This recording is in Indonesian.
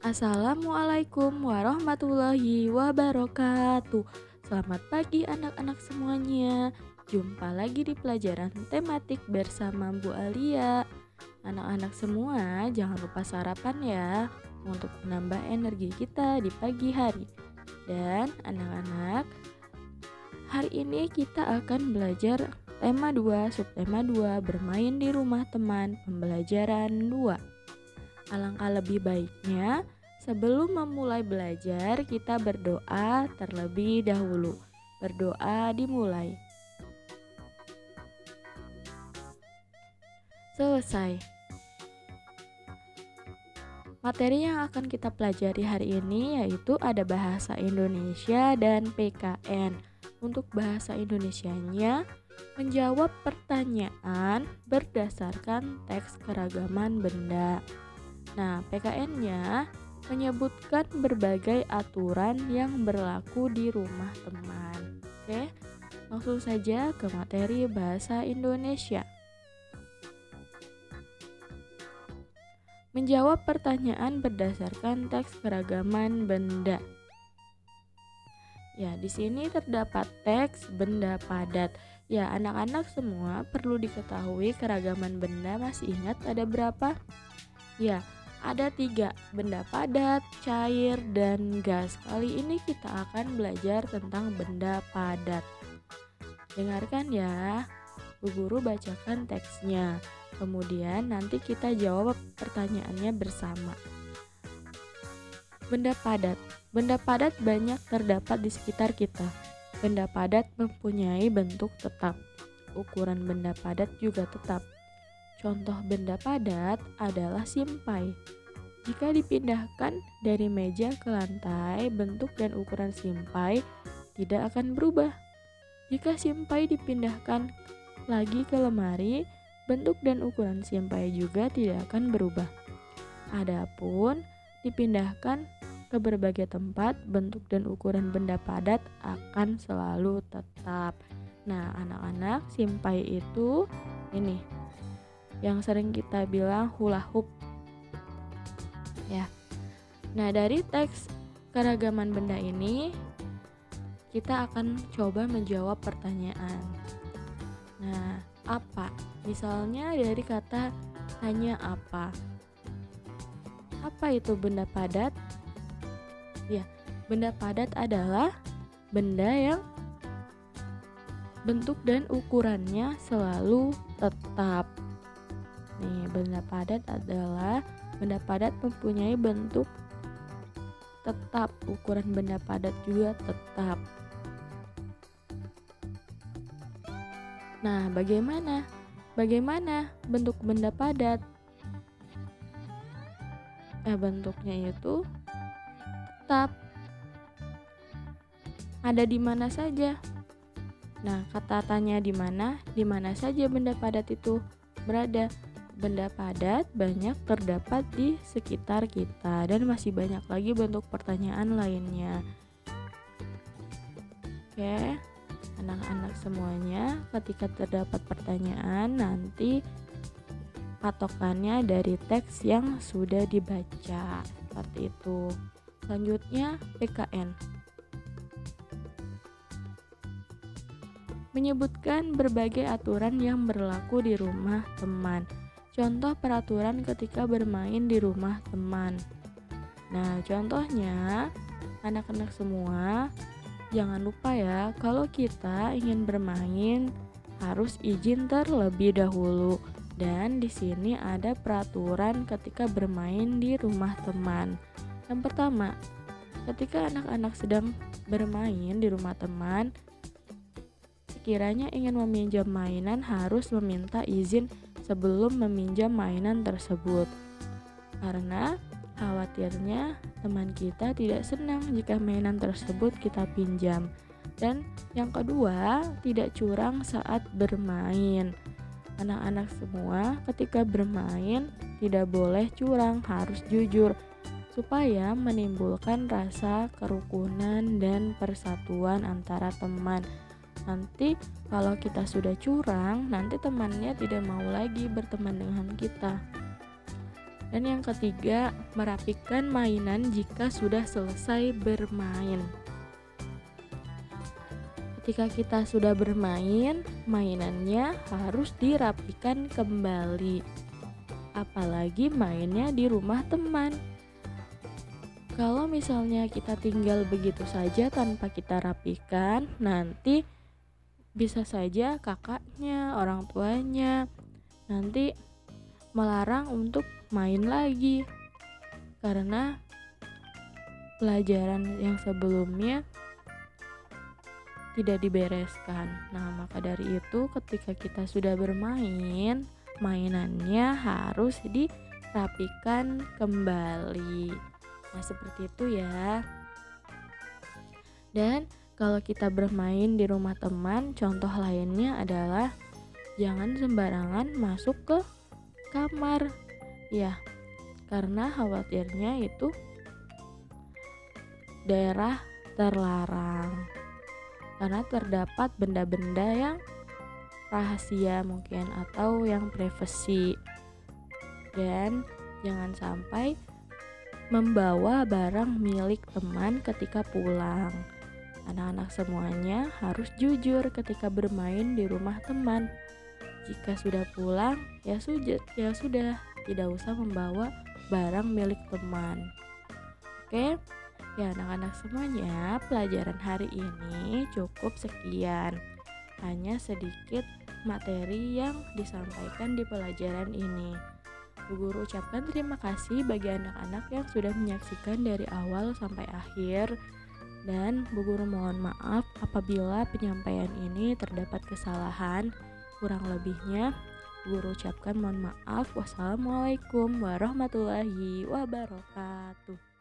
Assalamualaikum warahmatullahi wabarakatuh. Selamat pagi anak-anak semuanya. Jumpa lagi di pelajaran tematik bersama Bu Alia. Anak-anak semua jangan lupa sarapan ya untuk menambah energi kita di pagi hari. Dan anak-anak, hari ini kita akan belajar tema 2, subtema 2, bermain di rumah teman, pembelajaran 2. Alangkah lebih baiknya sebelum memulai belajar kita berdoa terlebih dahulu. Berdoa dimulai. Selesai. Materi yang akan kita pelajari hari ini yaitu ada bahasa Indonesia dan PKN. Untuk bahasa Indonesianya, menjawab pertanyaan berdasarkan teks keragaman benda. Nah, PKN-nya menyebutkan berbagai aturan yang berlaku di rumah teman. Oke, langsung saja ke materi bahasa Indonesia. Menjawab pertanyaan berdasarkan teks keragaman benda. Ya, di sini terdapat teks benda padat. Ya, anak-anak semua perlu diketahui keragaman benda. Masih ingat ada berapa? Ya, ada 3, benda padat, cair, dan gas. Kali ini kita akan belajar tentang benda padat. Dengarkan ya, Bu Guru bacakan teksnya. Kemudian nanti kita jawab pertanyaannya bersama. Benda padat. Benda padat banyak terdapat di sekitar kita. Benda padat mempunyai bentuk tetap. Ukuran benda padat juga tetap. Contoh benda padat adalah simpai. Jika dipindahkan dari meja ke lantai, bentuk dan ukuran simpai tidak akan berubah. Jika simpai dipindahkan lagi ke lemari, bentuk dan ukuran simpai juga tidak akan berubah. Adapun dipindahkan ke berbagai tempat, bentuk dan ukuran benda padat akan selalu tetap. Nah, anak-anak, simpai itu ini yang sering kita bilang hula hoop ya. Nah, dari teks keragaman benda ini kita akan coba menjawab pertanyaan. Nah, apa? Misalnya dari kata hanya apa. Apa itu benda padat? Ya, benda padat adalah benda yang bentuk dan ukurannya selalu tetap. Nih, benda padat adalah benda padat mempunyai bentuk tetap, ukuran benda padat juga tetap. Nah, bagaimana bentuk benda padat? Bentuknya itu tetap. Ada di mana saja? Nah, kata tanya di mana? Di mana saja benda padat itu berada? Benda padat banyak terdapat di sekitar kita dan masih banyak lagi bentuk pertanyaan lainnya. Oke, anak-anak semuanya, ketika terdapat pertanyaan nanti patokannya dari teks yang sudah dibaca. Seperti itu. Selanjutnya PKN. Menyebutkan berbagai aturan yang berlaku di rumah teman. Contoh peraturan ketika bermain di rumah teman. Nah, contohnya anak-anak semua jangan lupa ya, kalau kita ingin bermain harus izin terlebih dahulu. Dan di sini ada peraturan ketika bermain di rumah teman. Yang pertama, ketika anak-anak sedang bermain di rumah teman, sekiranya ingin meminjam mainan harus meminta izin sebelum meminjam mainan tersebut. Karena khawatirnya teman kita tidak senang jika mainan tersebut kita pinjam. Dan yang kedua, tidak curang saat bermain. Anak-anak semua ketika bermain tidak boleh curang, harus jujur supaya menimbulkan rasa kerukunan dan persatuan antara teman. Nanti kalau kita sudah curang, nanti temannya tidak mau lagi berteman dengan kita. Dan yang ketiga, merapikan mainan jika sudah selesai bermain. Ketika kita sudah bermain, mainannya harus dirapikan kembali. Apalagi mainnya di rumah teman. Kalau misalnya kita tinggal begitu saja tanpa kita rapikan, nanti bisa saja kakaknya, orang tuanya nanti melarang untuk main lagi karena pelajaran yang sebelumnya tidak dibereskan. Nah, maka dari itu ketika kita sudah bermain, mainannya harus dirapikan kembali. Nah, seperti itu ya. Dan kalau kita bermain di rumah teman, contoh lainnya adalah jangan sembarangan masuk ke kamar. Ya, karena khawatirnya itu daerah terlarang. Karena terdapat benda-benda yang rahasia mungkin atau yang privasi. Dan jangan sampai membawa barang milik teman ketika pulang. Anak-anak semuanya harus jujur ketika bermain di rumah teman. Jika sudah pulang, ya sudah, tidak usah membawa barang milik teman. Oke, ya anak-anak semuanya, pelajaran hari ini cukup sekian. Hanya sedikit materi yang disampaikan di pelajaran ini. Bu Guru ucapkan terima kasih bagi anak-anak yang sudah menyaksikan dari awal sampai akhir. Dan Bu Guru mohon maaf apabila penyampaian ini terdapat kesalahan. Kurang lebihnya Bu Guru ucapkan mohon maaf. Wassalamualaikum warahmatullahi wabarakatuh.